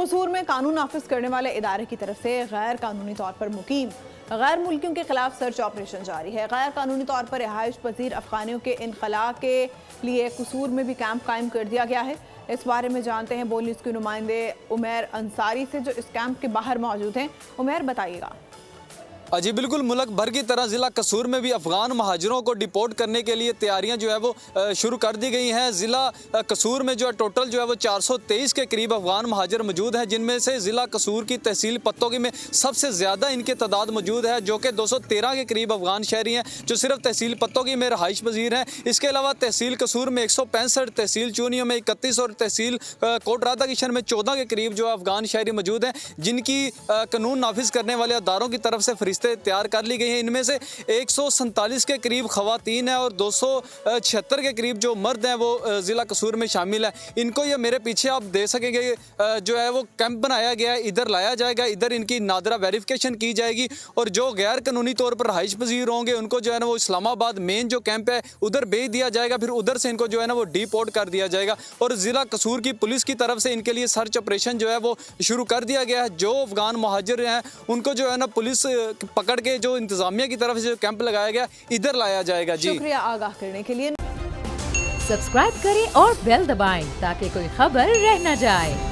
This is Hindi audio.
कसूर में कानून नाफिज करने वाले इदारे की तरफ से गैर कानूनी तौर पर मुकीम गैर मुल्कियों के खिलाफ सर्च ऑपरेशन जारी है। गैर कानूनी तौर पर रिहाइश पजीर अफगानियों के इनखला के लिए कसूर में भी कैंप कायम कर दिया गया है। इस बारे में जानते हैं बोल न्यूज़ के नुमाइंदे उमैर अंसारी से, जो इस कैंप के बाहर मौजूद हैं। उमैर, बताइएगा। जी बिल्कुल, मुल्क भर की तरह ज़िला कसूर में भी अफ़गान महाजरों को डिपोर्ट करने के लिए तैयारियां जो है वो शुरू कर दी गई हैं। ज़िला कसूर में जो है टोटल जो है वो 423 के करीब अफ़गान महाजर मौजूद हैं, जिनमें से ज़िला कसूर की तहसील पत्तोगी में सबसे ज़्यादा इनकी तादाद मौजूद है, जो कि 213 के करीब अफ़गान शहरी हैं जो सिर्फ तहसील पत्तोगी में रहाइश पजीर हैं। इसके अलावा तहसील कसूर में 165, तहसील चूनियों में 31 और तहसील कोट राधा किशन में 14 के करीब जो अफ़गान शहरी मौजूद हैं, जिनकी कानून नाफिज करने वाले अदारों की तरफ से फरिश्ते तैयार कर ली गई हैं। इनमें से 147 के करीब खवातीन है और 276 के करीब जो मर्द हैं वो ज़िला कसूर में शामिल है। इनको ये मेरे पीछे आप देख सकेंगे जो है वो कैंप बनाया गया है, इधर लाया जाएगा, इधर इनकी नादरा वेरिफिकेशन की जाएगी और जो गैर कानूनी तौर पर रहाइश पजीर होंगे उनको जो है ना वो इस्लामाबाद मेन जो कैंप है उधर भेज दिया जाएगा, फिर उधर से इनको जो है ना वो डिपोर्ट कर दिया जाएगा। और ज़िला कसूर की पुलिस की तरफ से इनके लिए सर्च ऑपरेशन जो है वो शुरू कर दिया गया है। जो अफगान महाजिर हैं उनको जो है ना पुलिस पकड़ के जो इंतजामिया की तरफ से जो कैंप लगाया गया इधर लाया जाएगा। जी शुक्रिया आगाह करने के लिए। सब्सक्राइब करें और बेल दबाएं ताकि कोई खबर रह न जाए।